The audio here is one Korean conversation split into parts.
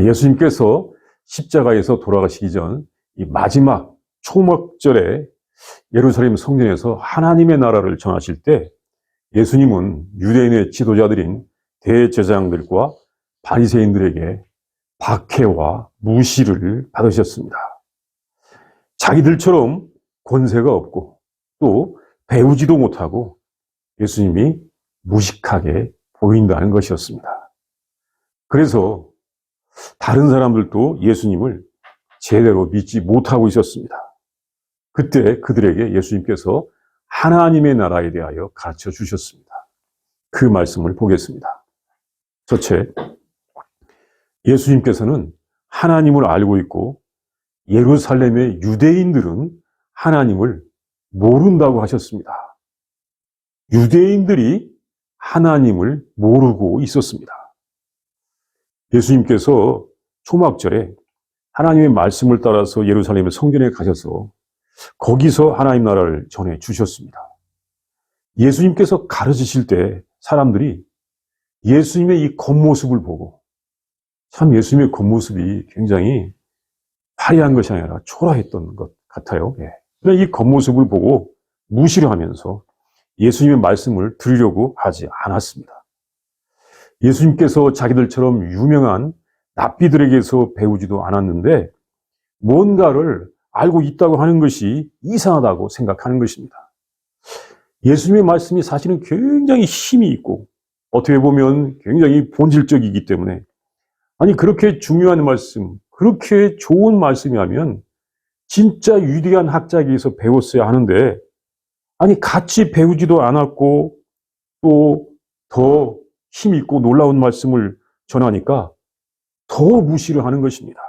예수님께서 십자가에서 돌아가시기 전 이 마지막 초막절에 예루살렘 성전에서 하나님의 나라를 전하실 때 예수님은 유대인의 지도자들인 대제사장들과 바리새인들에게 박해와 무시를 받으셨습니다. 자기들처럼 권세가 없고 또 배우지도 못하고 예수님이 무식하게 보인다는 것이었습니다. 그래서 다른 사람들도 예수님을 제대로 믿지 못하고 있었습니다. 그때 그들에게 예수님께서 하나님의 나라에 대하여 가르쳐 주셨습니다. 그 말씀을 보겠습니다. 첫째, 예수님께서는 하나님을 알고 있고 예루살렘의 유대인들은 하나님을 모른다고 하셨습니다. 유대인들이 하나님을 모르고 있었습니다. 예수님께서 초막절에 하나님의 말씀을 따라서 예루살렘의 성전에 가셔서 거기서 하나님 나라를 전해 주셨습니다. 예수님께서 가르치실 때 사람들이 예수님의 이 겉모습을 보고 참 예수님의 겉모습이 굉장히 화려한 것이 아니라 초라했던 것 같아요. 그러나 이 겉모습을 보고 무시를 하면서 예수님의 말씀을 들으려고 하지 않았습니다. 예수님께서 자기들처럼 유명한 랍비들에게서 배우지도 않았는데 뭔가를 알고 있다고 하는 것이 이상하다고 생각하는 것입니다. 예수님의 말씀이 사실은 굉장히 힘이 있고 어떻게 보면 굉장히 본질적이기 때문에 그렇게 중요한 말씀, 그렇게 좋은 말씀이라면 진짜 위대한 학자에게서 배웠어야 하는데 같이 배우지도 않았고 또 더 힘 있고 놀라운 말씀을 전하니까 더 무시를 하는 것입니다.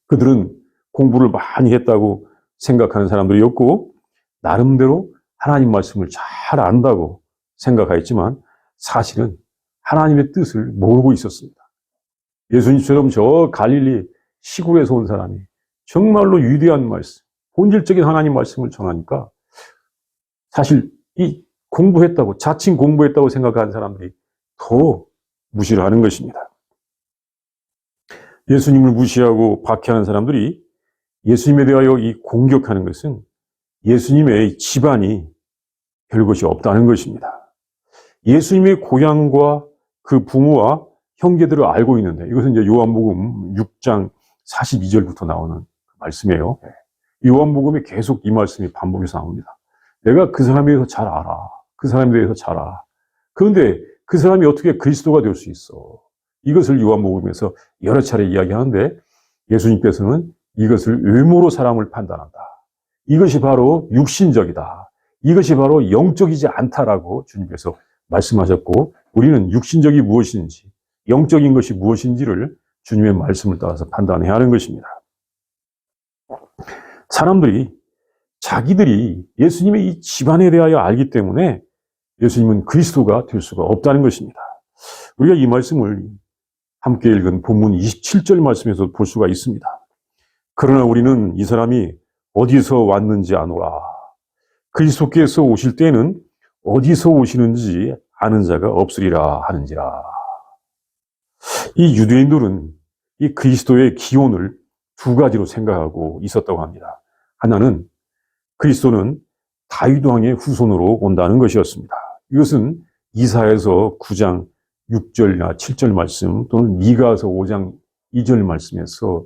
그들은 공부를 많이 했다고 생각하는 사람들이었고 나름대로 하나님 말씀을 잘 안다고 생각하였지만 사실은 하나님의 뜻을 모르고 있었습니다. 예수님처럼 저 갈릴리 시골에서 온 사람이 정말로 위대한 말씀, 본질적인 하나님 말씀을 전하니까 사실 이 공부했다고, 자칭 공부했다고 생각하는 사람들이 더 무시를 하는 것입니다. 예수님을 무시하고 박해하는 사람들이 예수님에 대하여 이 공격하는 것은 예수님의 집안이 별것이 없다는 것입니다. 예수님의 고향과 그 부모와 형제들을 알고 있는데 이것은 이제 요한복음 6장 42절부터 나오는 말씀이에요. 요한복음에 계속 이 말씀이 반복해서 나옵니다. 내가 그 사람에 대해서 잘 알아. 그 사람에 대해서 잘 알아. 그런데 그 사람이 어떻게 그리스도가 될 수 있어? 이것을 요한복음에서 여러 차례 이야기하는데 예수님께서는 이것을 외모로 사람을 판단한다. 이것이 바로 육신적이다. 이것이 바로 영적이지 않다라고 주님께서 말씀하셨고 우리는 육신적이 무엇인지 영적인 것이 무엇인지를 주님의 말씀을 따라서 판단해야 하는 것입니다. 사람들이 자기들이 예수님의 이 집안에 대하여 알기 때문에 예수님은 그리스도가 될 수가 없다는 것입니다. 우리가 이 말씀을 함께 읽은 본문 27절 말씀에서 볼 수가 있습니다. 그러나 우리는 이 사람이 어디서 왔는지 아노라. 그리스도께서 오실 때에는 어디서 오시는지 아는 자가 없으리라 하는지라. 이 유대인들은 이 그리스도의 기원을 두 가지로 생각하고 있었다고 합니다. 하나는 그리스도는 다윗 왕의 후손으로 온다는 것이었습니다. 이것은 이사야서 9장 6절이나 7절 말씀 또는 미가서 5장 2절 말씀에서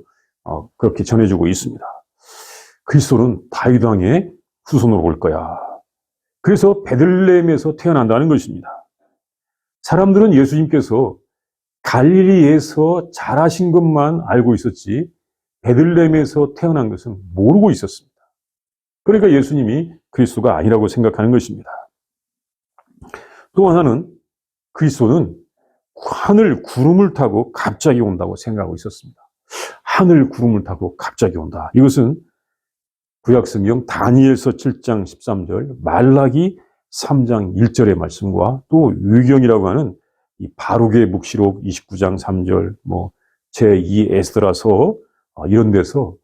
그렇게 전해주고 있습니다. 그리스도는 다윗 왕의 후손으로 올 거야. 그래서 베들레헴에서 태어난다는 것입니다. 사람들은 예수님께서 갈릴리에서 자라신 것만 알고 있었지 베들레헴에서 태어난 것은 모르고 있었습니다. 그러니까 예수님이 그리스도가 아니라고 생각하는 것입니다. 또 하나는 그리스도는 하늘 구름을 타고 갑자기 온다고 생각하고 있었습니다. 하늘 구름을 타고 갑자기 온다. 이것은 구약성경 다니엘서 7장 13절, 말라기 3장 1절의 말씀과 또 유경이라고 하는 이 바룩의 묵시록 29장 3절, 제2 에스더라서 이런 데서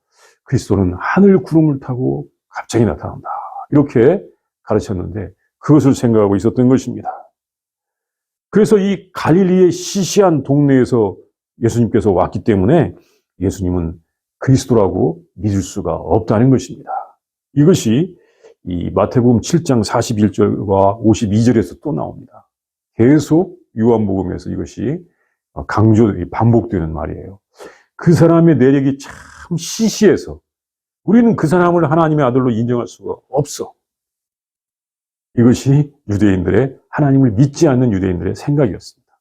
그리스도는 하늘 구름을 타고 갑자기 나타난다. 이렇게 가르쳤는데 그것을 생각하고 있었던 것입니다. 그래서 이 갈릴리의 시시한 동네에서 예수님께서 왔기 때문에 예수님은 그리스도라고 믿을 수가 없다는 것입니다. 이것이 이 마태복음 7장 41절과 52절에서 또 나옵니다. 계속 요한복음에서 이것이 반복되는 말이에요. 그 사람의 내력이 참 시시해서 우리는 그 사람을 하나님의 아들로 인정할 수가 없어. 이것이 유대인들의, 하나님을 믿지 않는 유대인들의 생각이었습니다.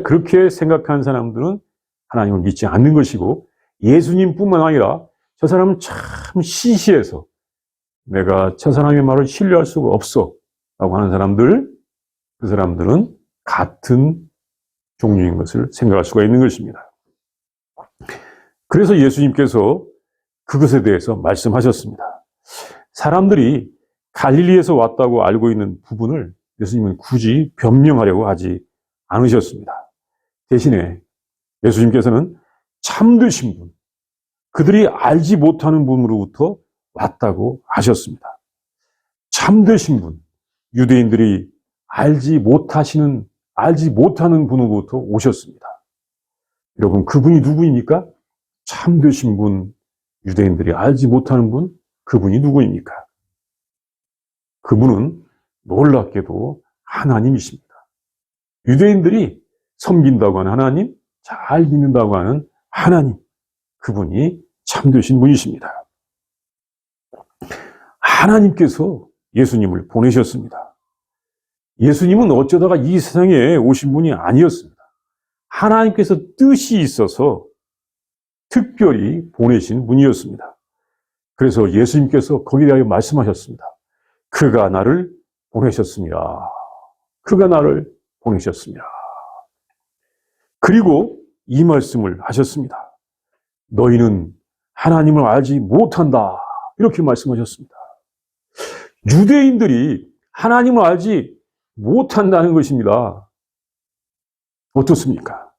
그렇게 생각한 사람들은 하나님을 믿지 않는 것이고, 예수님뿐만 아니라 저 사람은 참 시시해서 내가 저 사람의 말을 신뢰할 수가 없어 라고 하는 사람들, 그 사람들은 같은 종류인 것을 생각할 수가 있는 것입니다. 그래서 예수님께서 그것에 대해서 말씀하셨습니다. 사람들이 갈릴리에서 왔다고 알고 있는 부분을 예수님은 굳이 변명하려고 하지 않으셨습니다. 대신에 예수님께서는 참되신 분, 그들이 알지 못하는 분으로부터 왔다고 하셨습니다. 참되신 분, 유대인들이 알지 못하는 분으로부터 오셨습니다. 여러분, 그분이 누구입니까? 참되신 분, 유대인들이 알지 못하는 분, 그분이 누구입니까? 그분은 놀랍게도 하나님이십니다. 유대인들이 섬긴다고 하는 하나님, 잘 믿는다고 하는 하나님, 그분이 참되신 분이십니다. 하나님께서 예수님을 보내셨습니다. 예수님은 어쩌다가 이 세상에 오신 분이 아니었습니다. 하나님께서 뜻이 있어서 특별히 보내신 분이었습니다. 그래서 예수님께서 거기에 대하여 말씀하셨습니다. 그가 나를 보내셨습니다. 그가 나를 보내셨습니다. 그리고 이 말씀을 하셨습니다. 너희는 하나님을 알지 못한다. 이렇게 말씀하셨습니다. 유대인들이 하나님을 알지 못한다는 것입니다. 어떻습니까?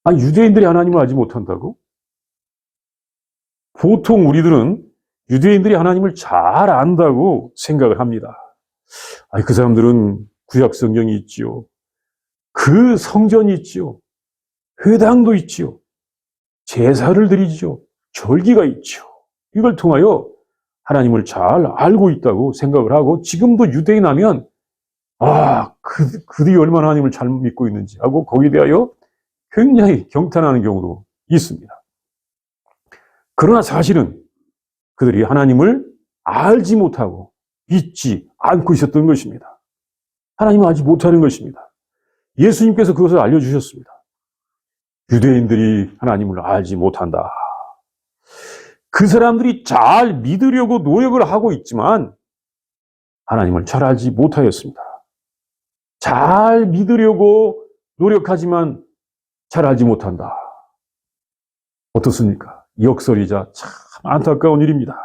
유대인들이 하나님을 알지 못한다고? 보통 우리들은 유대인들이 하나님을 잘 안다고 생각을 합니다. 그 사람들은 구약 성경이 있지요. 그 성전이 있지요. 회당도 있지요. 제사를 드리지요. 절기가 있지요. 이걸 통하여 하나님을 잘 알고 있다고 생각을 하고, 지금도 유대인 하면 그들이 얼마나 하나님을 잘 믿고 있는지 하고 거기에 대하여 굉장히 경탄하는 경우도 있습니다. 그러나 사실은 그들이 하나님을 알지 못하고 믿지 않고 있었던 것입니다. 하나님을 알지 못하는 것입니다. 예수님께서 그것을 알려주셨습니다. 유대인들이 하나님을 알지 못한다. 그 사람들이 잘 믿으려고 노력을 하고 있지만 하나님을 잘 알지 못하였습니다. 잘 믿으려고 노력하지만 잘 알지 못한다. 어떻습니까? 역설이자 참 안타까운 일입니다.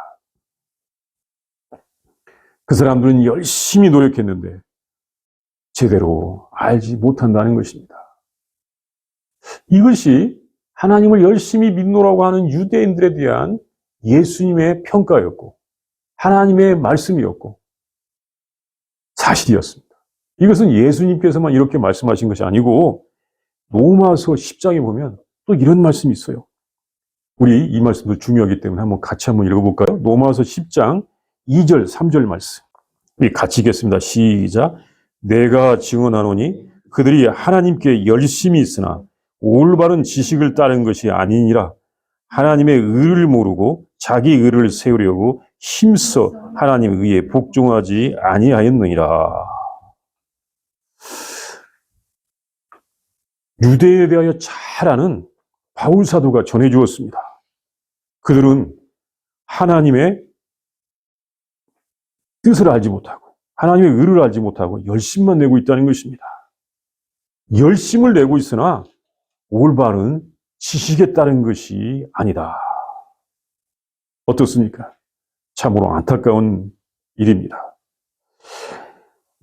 그 사람들은 열심히 노력했는데 제대로 알지 못한다는 것입니다. 이것이 하나님을 열심히 믿노라고 하는 유대인들에 대한 예수님의 평가였고 하나님의 말씀이었고 사실이었습니다. 이것은 예수님께서만 이렇게 말씀하신 것이 아니고 로마서 10장에 보면 또 이런 말씀이 있어요. 우리 이 말씀도 중요하기 때문에 같이 한번 읽어볼까요? 로마서 10장 2절, 3절 말씀. 우리 같이 읽겠습니다. 시작. 내가 증언하노니 그들이 하나님께 열심히 있으나 올바른 지식을 따른 것이 아니니라. 하나님의 의를 모르고 자기 의를 세우려고 힘써 하나님의 의에 복종하지 아니하였느니라. 유대에 대하여 잘 아는 바울 사도가 전해주었습니다. 그들은 하나님의 뜻을 알지 못하고 하나님의 의를 알지 못하고 열심만 내고 있다는 것입니다. 열심을 내고 있으나 올바른 지식에 따른 것이 아니다. 어떻습니까? 참으로 안타까운 일입니다.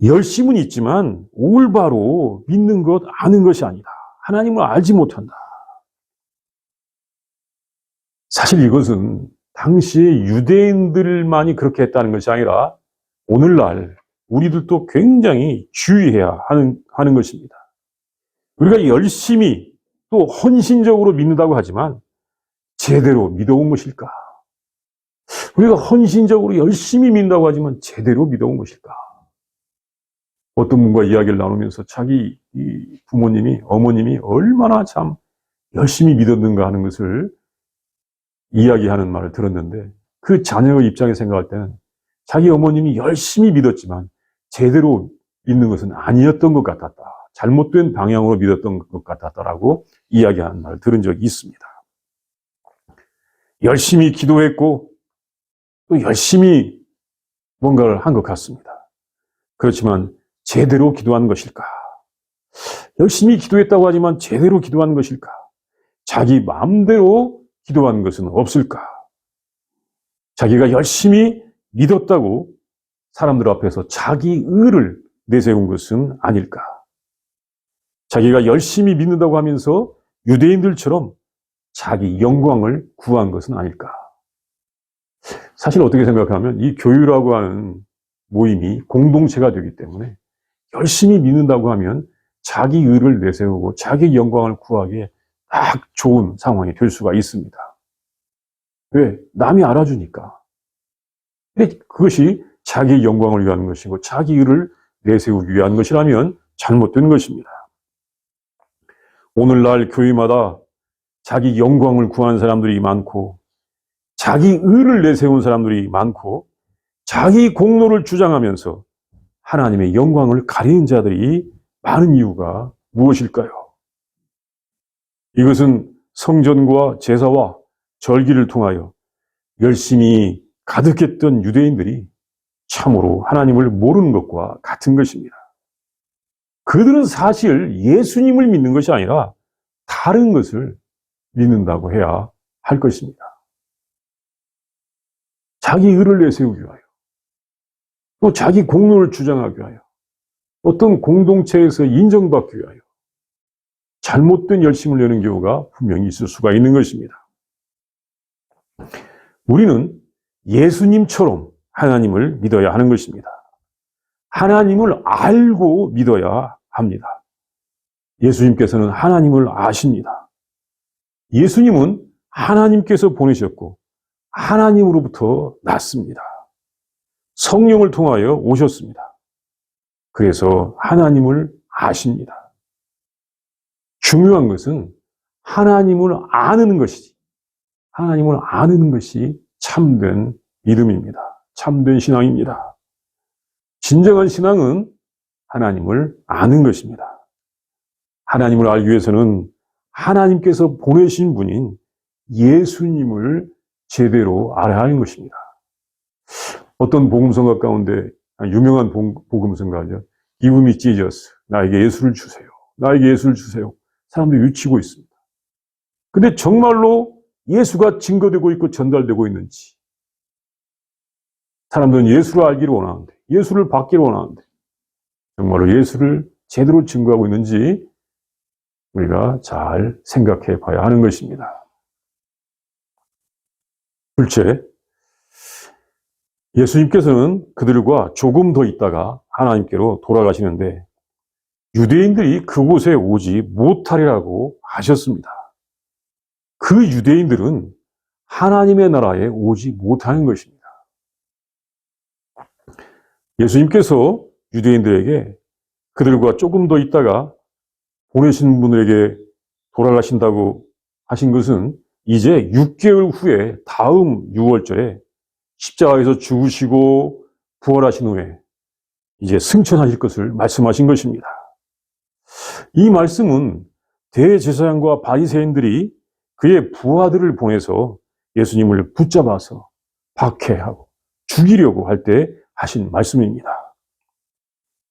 열심은 있지만 올바로 믿는 것, 아는 것이 아니다. 하나님을 알지 못한다. 사실 이것은 당시의 유대인들만이 그렇게 했다는 것이 아니라 오늘날 우리들도 굉장히 주의해야 하는 것입니다. 우리가 열심히 또 헌신적으로 믿는다고 하지만 제대로 믿어온 것일까? 우리가 헌신적으로 열심히 믿는다고 하지만 제대로 믿어온 것일까? 어떤 분과 이야기를 나누면서 자기 이 부모님이, 어머님이 얼마나 참 열심히 믿었는가 하는 것을 이야기하는 말을 들었는데, 그 자녀의 입장에 생각할 때는 자기 어머님이 열심히 믿었지만 제대로 믿는 것은 아니었던 것 같았다. 잘못된 방향으로 믿었던 것 같았다라고 이야기하는 말을 들은 적이 있습니다. 열심히 기도했고 또 열심히 뭔가를 한 것 같습니다. 그렇지만 제대로 기도한 것일까? 열심히 기도했다고 하지만 제대로 기도한 것일까? 자기 마음대로 기도한 것은 없을까? 자기가 열심히 믿었다고 사람들 앞에서 자기 의를 내세운 것은 아닐까? 자기가 열심히 믿는다고 하면서 유대인들처럼 자기 영광을 구한 것은 아닐까? 사실 어떻게 생각하면 이 교회라고 하는 모임이 공동체가 되기 때문에 열심히 믿는다고 하면 자기 의를 내세우고 자기 영광을 구하기에 딱 좋은 상황이 될 수가 있습니다. 왜? 남이 알아주니까. 근데 그것이 자기 영광을 위한 것이고 자기 의를 내세우기 위한 것이라면 잘못된 것입니다. 오늘날 교회마다 자기 영광을 구하는 사람들이 많고 자기 의를 내세운 사람들이 많고 자기 공로를 주장하면서 하나님의 영광을 가리는 자들이 많은 이유가 무엇일까요? 이것은 성전과 제사와 절기를 통하여 열심히 가득했던 유대인들이 참으로 하나님을 모르는 것과 같은 것입니다. 그들은 사실 예수님을 믿는 것이 아니라 다른 것을 믿는다고 해야 할 것입니다. 자기 의를 내세우기 위하여, 또 자기 공로를 주장하기 위하여, 어떤 공동체에서 인정받기 위하여 잘못된 열심을 내는 경우가 분명히 있을 수가 있는 것입니다. 우리는 예수님처럼 하나님을 믿어야 하는 것입니다. 하나님을 알고 믿어야 합니다. 예수님께서는 하나님을 아십니다. 예수님은 하나님께서 보내셨고 하나님으로부터 났습니다. 성령을 통하여 오셨습니다. 그래서 하나님을 아십니다. 중요한 것은 하나님을 아는 것이지, 하나님을 아는 것이 참된 믿음입니다. 참된 신앙입니다. 진정한 신앙은 하나님을 아는 것입니다. 하나님을 알기 위해서는 하나님께서 보내신 분인 예수님을 제대로 알아야 하는 것입니다. 어떤 복음성가 가운데 유명한 복음성가죠. Give me Jesus. 나에게 예수를 주세요. 나에게 예수를 주세요. 사람들이 외치고 있습니다. 근데 정말로 예수가 증거되고 있고 전달되고 있는지, 사람들은 예수를 알기를 원하는데, 예수를 받기를 원하는데, 정말로 예수를 제대로 증거하고 있는지 우리가 잘 생각해 봐야 하는 것입니다. 둘째, 예수님께서는 그들과 조금 더 있다가 하나님께로 돌아가시는데 유대인들이 그곳에 오지 못하리라고 하셨습니다. 그 유대인들은 하나님의 나라에 오지 못하는 것입니다. 예수님께서 유대인들에게 그들과 조금 더 있다가 보내신 분들에게 돌아가신다고 하신 것은 이제 6개월 후에 다음 6월절에 십자가에서 죽으시고 부활하신 후에 이제 승천하실 것을 말씀하신 것입니다. 이 말씀은 대제사장과 바리새인들이 그의 부하들을 보내서 예수님을 붙잡아서 박해하고 죽이려고 할 때 하신 말씀입니다.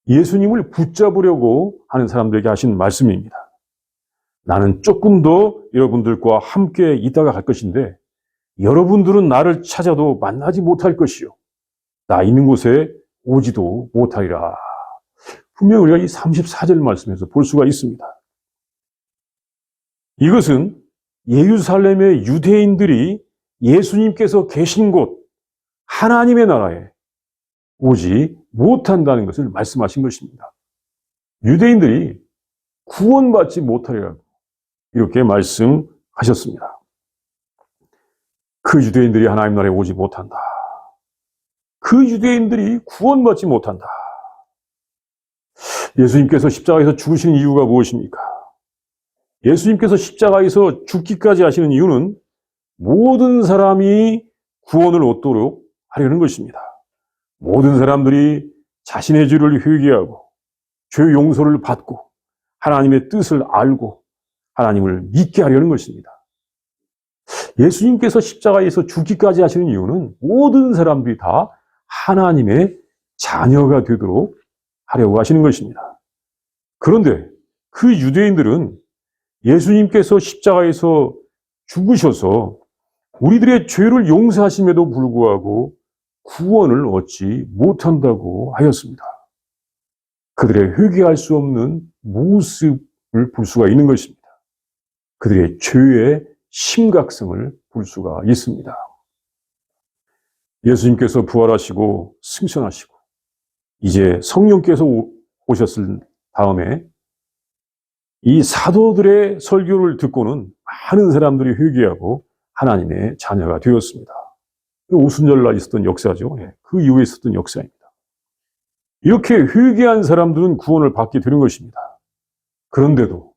예수님을 붙잡으려고 하는 사람들에게 하신 말씀입니다. 나는 조금 더 여러분들과 함께 있다가 갈 것인데 여러분들은 나를 찾아도 만나지 못할 것이요. 나 있는 곳에 오지도 못하리라. 분명히 우리가 이 34절 말씀에서 볼 수가 있습니다. 이것은 예루살렘의 유대인들이 예수님께서 계신 곳 하나님의 나라에 오지 못한다는 것을 말씀하신 것입니다. 유대인들이 구원받지 못하리라고 이렇게 말씀하셨습니다. 그 유대인들이 하나님 나라에 오지 못한다. 그 유대인들이 구원받지 못한다. 예수님께서 십자가에서 죽으시는 이유가 무엇입니까? 예수님께서 십자가에서 죽기까지 하시는 이유는 모든 사람이 구원을 얻도록 하려는 것입니다. 모든 사람들이 자신의 죄를 회개하고 죄 용서를 받고 하나님의 뜻을 알고 하나님을 믿게 하려는 것입니다. 예수님께서 십자가에서 죽기까지 하시는 이유는 모든 사람들이 다 하나님의 자녀가 되도록 하려고 하시는 것입니다. 그런데 그 유대인들은 예수님께서 십자가에서 죽으셔서 우리들의 죄를 용서하심에도 불구하고 구원을 얻지 못한다고 하였습니다. 그들의 회개할 수 없는 모습을 볼 수가 있는 것입니다. 그들의 죄의 심각성을 볼 수가 있습니다. 예수님께서 부활하시고 승천하시고 이제 성령께서 오셨을 다음에 이 사도들의 설교를 듣고는 많은 사람들이 회개하고 하나님의 자녀가 되었습니다. 오순절날 있었던 역사죠. 그 이후에 있었던 역사입니다. 이렇게 회개한 사람들은 구원을 받게 되는 것입니다. 그런데도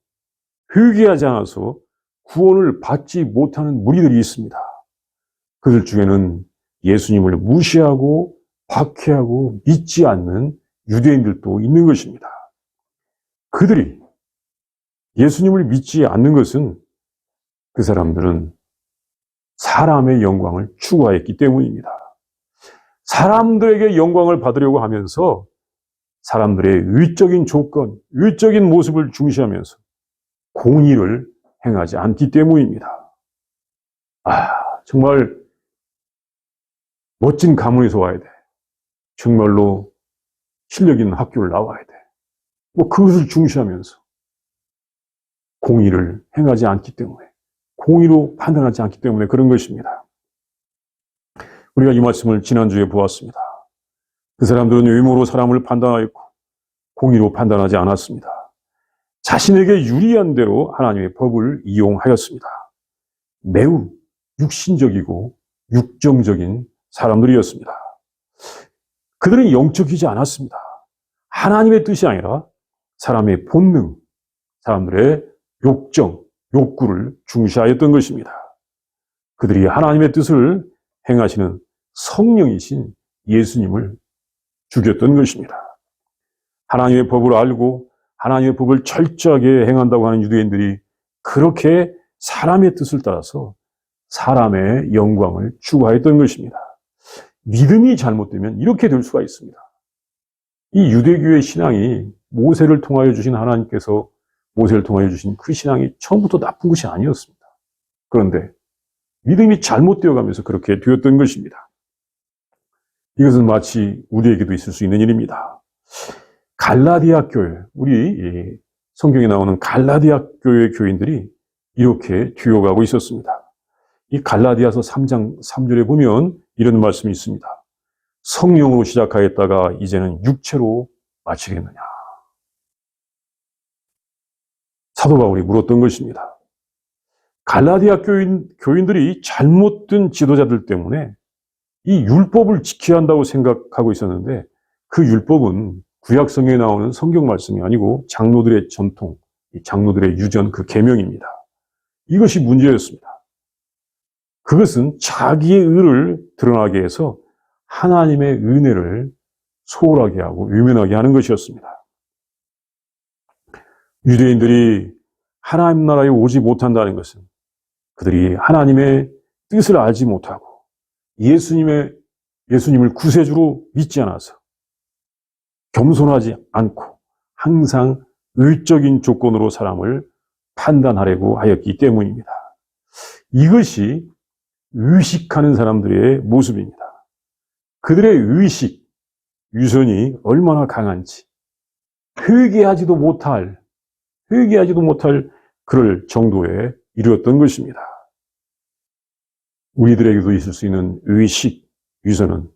회개하지 않아서 구원을 받지 못하는 무리들이 있습니다. 그들 중에는 예수님을 무시하고 박해하고 믿지 않는 유대인들도 있는 것입니다. 그들이 예수님을 믿지 않는 것은 그 사람들은 사람의 영광을 추구하였기 때문입니다. 사람들에게 영광을 받으려고 하면서 사람들의 의적인 조건, 의적인 모습을 중시하면서 공의를 행하지 않기 때문입니다. 정말 멋진 가문에서 와야 돼. 정말로 실력 있는 학교를 나와야 돼. 그것을 중시하면서 공의를 행하지 않기 때문에, 공의로 판단하지 않기 때문에 그런 것입니다. 우리가 이 말씀을 지난주에 보았습니다. 그 사람들은 외모로 사람을 판단하였고 공의로 판단하지 않았습니다. 자신에게 유리한 대로 하나님의 법을 이용하였습니다. 매우 육신적이고 육정적인 사람들이었습니다. 그들은 영적이지 않았습니다. 하나님의 뜻이 아니라 사람의 본능, 사람들의 욕정, 욕구를 중시하였던 것입니다. 그들이 하나님의 뜻을 행하시는 성령이신 예수님을 죽였던 것입니다. 하나님의 법을 알고 하나님의 법을 철저하게 행한다고 하는 유대인들이 그렇게 사람의 뜻을 따라서 사람의 영광을 추구하였던 것입니다. 믿음이 잘못되면 이렇게 될 수가 있습니다. 이 유대교의 신앙이 모세를 통하여 주신 하나님께서 모세를 통하여 주신 그 신앙이 처음부터 나쁜 것이 아니었습니다. 그런데 믿음이 잘못되어 가면서 그렇게 되었던 것입니다. 이것은 마치 우리에게도 있을 수 있는 일입니다. 갈라디아 교회, 우리 성경에 나오는 갈라디아 교회 교인들이 이렇게 되어가고 있었습니다. 이 갈라디아서 3장 3절에 보면 이런 말씀이 있습니다. 성령으로 시작하였다가 이제는 육체로 마치겠느냐. 사도 바울이 물었던 것입니다. 갈라디아 교인들이 잘못된 지도자들 때문에 이 율법을 지켜야 한다고 생각하고 있었는데 그 율법은 구약성경에 나오는 성경 말씀이 아니고 장로들의 전통, 장로들의 유전, 그 계명입니다. 이것이 문제였습니다. 그것은 자기의 의를 드러나게 해서 하나님의 은혜를 소홀하게 하고 외면하게 하는 것이었습니다. 유대인들이 하나님 나라에 오지 못한다는 것은 그들이 하나님의 뜻을 알지 못하고 예수님을 구세주로 믿지 않아서 겸손하지 않고 항상 의적인 조건으로 사람을 판단하려고 하였기 때문입니다. 이것이 의식하는 사람들의 모습입니다. 그들의 의식, 유선이 얼마나 강한지 회개하지도 못할 그럴 정도에 이르렀던 것입니다. 우리들에게도 있을 수 있는 의식, 유선은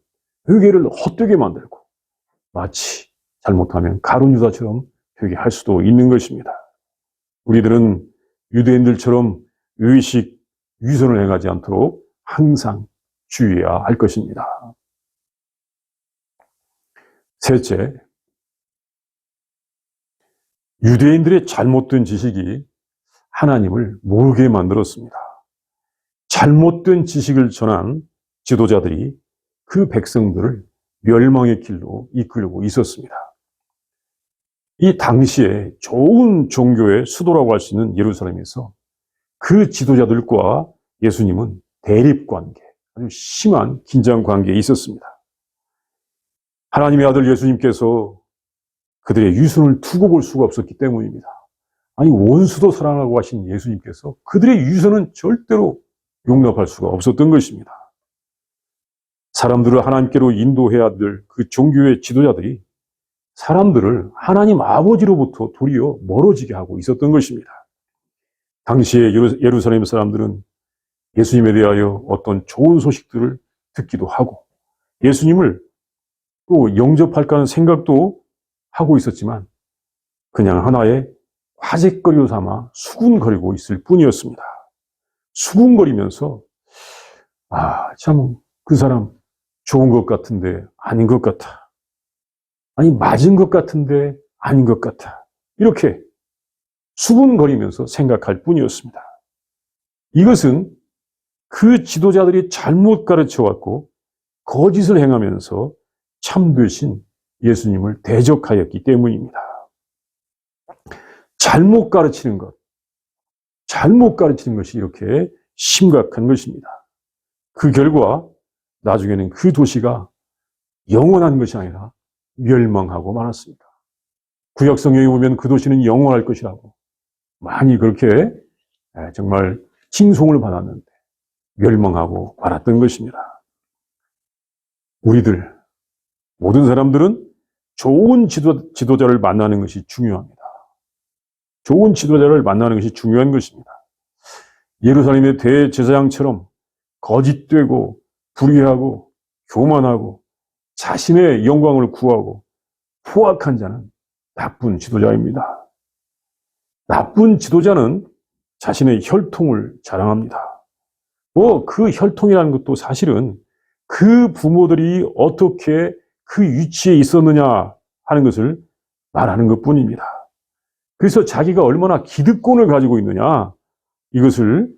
회개를 헛되게 만들고 마치 잘못하면 가룟 유다처럼 회개할 수도 있는 것입니다. 우리들은 유대인들처럼 의식, 위선을 행하지 않도록 항상 주의해야 할 것입니다. 셋째, 유대인들의 잘못된 지식이 하나님을 모르게 만들었습니다. 잘못된 지식을 전한 지도자들이 그 백성들을 멸망의 길로 이끌고 있었습니다. 이 당시에 좋은 종교의 수도라고 할 수 있는 예루살렘에서 그 지도자들과 예수님은 대립관계, 아주 심한 긴장관계에 있었습니다. 하나님의 아들 예수님께서 그들의 유선을 두고 볼 수가 없었기 때문입니다. 아니, 원수도 사랑하고 하신 예수님께서 그들의 유선은 절대로 용납할 수가 없었던 것입니다. 사람들을 하나님께로 인도해야 될 그 종교의 지도자들이 사람들을 하나님 아버지로부터 도리어 멀어지게 하고 있었던 것입니다. 당시에 예루살렘 사람들은 예수님에 대하여 어떤 좋은 소식들을 듣기도 하고 예수님을 또 영접할까 하는 생각도 하고 있었지만 그냥 하나의 화제거리로 삼아 수군거리고 있을 뿐이었습니다. 수군거리면서 참 그 사람 좋은 것 같은데 아닌 것 같아. 아니, 맞은 것 같은데 아닌 것 같아. 이렇게 수군거리면서 생각할 뿐이었습니다. 이것은 그 지도자들이 잘못 가르쳐왔고 거짓을 행하면서 참되신 예수님을 대적하였기 때문입니다. 잘못 가르치는 것이 이렇게 심각한 것입니다. 그 결과 나중에는 그 도시가 영원한 것이 아니라 멸망하고 말았습니다. 구약 성경에 보면 그 도시는 영원할 것이라고 많이 그렇게 정말 칭송을 받았는데 멸망하고 말았던 것입니다. 우리들 모든 사람들은 좋은 지도자를 만나는 것이 중요합니다. 좋은 지도자를 만나는 것이 중요한 것입니다. 예루살렘의 대제사장처럼 거짓되고 불의하고 교만하고 자신의 영광을 구하고 포악한 자는 나쁜 지도자입니다. 나쁜 지도자는 자신의 혈통을 자랑합니다. 그 혈통이라는 것도 사실은 그 부모들이 어떻게 그 위치에 있었느냐 하는 것을 말하는 것뿐입니다. 그래서 자기가 얼마나 기득권을 가지고 있느냐 이것을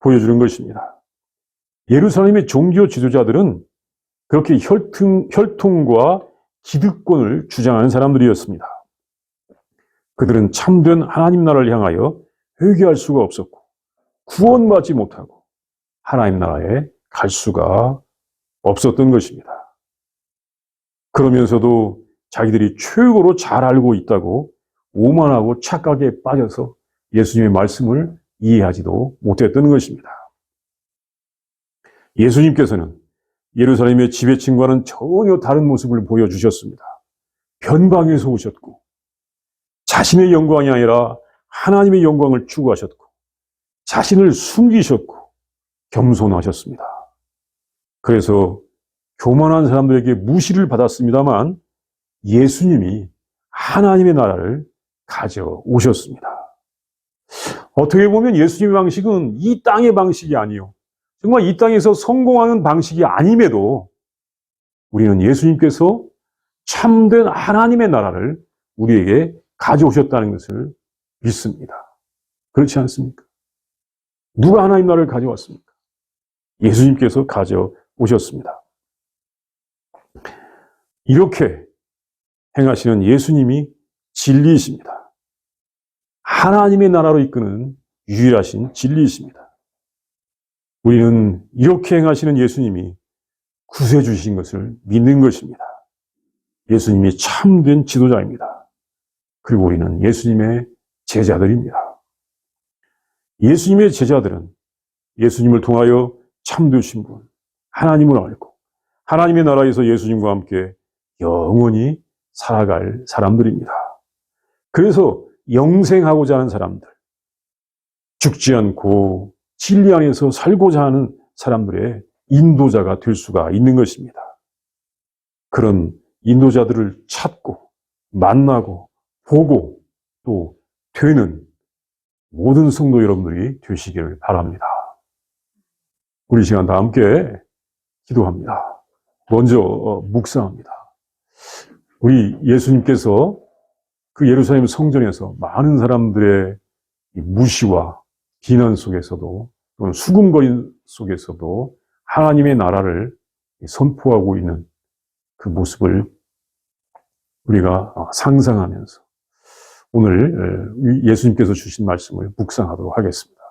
보여주는 것입니다. 예루살렘의 종교 지도자들은 그렇게 혈통과 기득권을 주장하는 사람들이었습니다. 그들은 참된 하나님 나라를 향하여 회개할 수가 없었고 구원받지 못하고 하나님 나라에 갈 수가 없었던 것입니다. 그러면서도 자기들이 최고로 잘 알고 있다고 오만하고 착각에 빠져서 예수님의 말씀을 이해하지도 못했던 것입니다. 예수님께서는 예루살렘의 지배층과는 전혀 다른 모습을 보여주셨습니다. 변방에서 오셨고 자신의 영광이 아니라 하나님의 영광을 추구하셨고 자신을 숨기셨고 겸손하셨습니다. 그래서 교만한 사람들에게 무시를 받았습니다만 예수님이 하나님의 나라를 가져오셨습니다. 어떻게 보면 예수님의 방식은 이 땅의 방식이 아니요. 정말 이 땅에서 성공하는 방식이 아님에도 우리는 예수님께서 참된 하나님의 나라를 우리에게 가져오셨다는 것을 믿습니다. 그렇지 않습니까? 누가 하나님 나라를 가져왔습니까? 예수님께서 가져오셨습니다. 이렇게 행하시는 예수님이 진리이십니다. 하나님의 나라로 이끄는 유일하신 진리이십니다. 우리는 이렇게 행하시는 예수님이 구세주신 것을 믿는 것입니다. 예수님이 참된 지도자입니다. 그리고 우리는 예수님의 제자들입니다. 예수님의 제자들은 예수님을 통하여 참되신 분, 하나님을 알고 하나님의 나라에서 예수님과 함께 영원히 살아갈 사람들입니다. 그래서 영생하고자 하는 사람들, 죽지 않고 진리 안에서 살고자 하는 사람들의 인도자가 될 수가 있는 것입니다. 그런 인도자들을 찾고 만나고 보고 또 되는 모든 성도 여러분들이 되시기를 바랍니다. 우리 시간 다 함께 기도합니다. 먼저 묵상합니다. 우리 예수님께서 그 예루살렘 성전에서 많은 사람들의 무시와 비난 속에서도 또는 수군거림 속에서도 하나님의 나라를 선포하고 있는 그 모습을 우리가 상상하면서 오늘 예수님께서 주신 말씀을 묵상하도록 하겠습니다.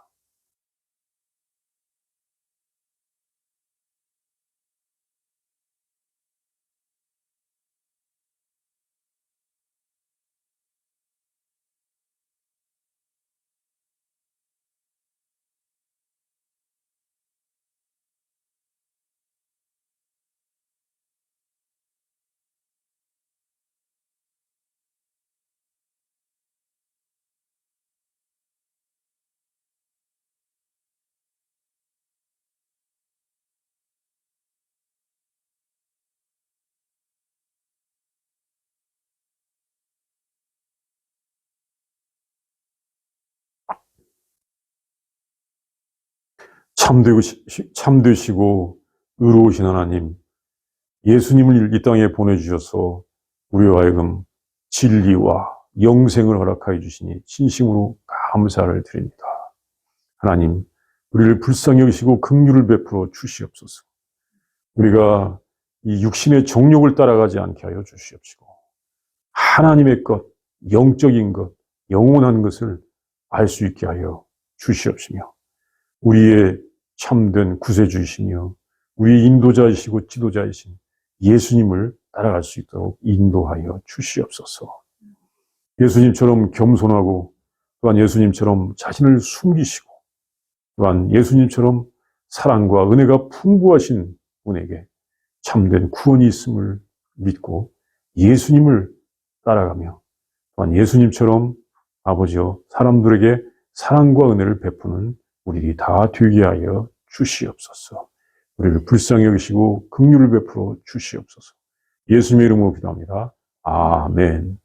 참되시고 의로우신 하나님, 예수님을 이 땅에 보내주셔서 우리와 하여금 진리와 영생을 허락하여 주시니 진심으로 감사를 드립니다. 하나님, 우리를 불쌍히 여기시고 긍휼을 베풀어 주시옵소서. 우리가 이 육신의 정욕을 따라가지 않게 하여 주시옵시고 하나님의 것, 영적인 것, 영원한 것을 알 수 있게 하여 주시옵시며 우리의 참된 구세주이시며 우리의 인도자이시고 지도자이신 예수님을 따라갈 수 있도록 인도하여 주시옵소서. 예수님처럼 겸손하고 또한 예수님처럼 자신을 숨기시고 또한 예수님처럼 사랑과 은혜가 풍부하신 분에게 참된 구원이 있음을 믿고 예수님을 따라가며 또한 예수님처럼 아버지여 사람들에게 사랑과 은혜를 베푸는 우리들이 다 되게 하여 주시옵소서. 우리를 불쌍히 여기시고 긍휼을 베풀어 주시옵소서. 예수님의 이름으로 기도합니다. 아멘.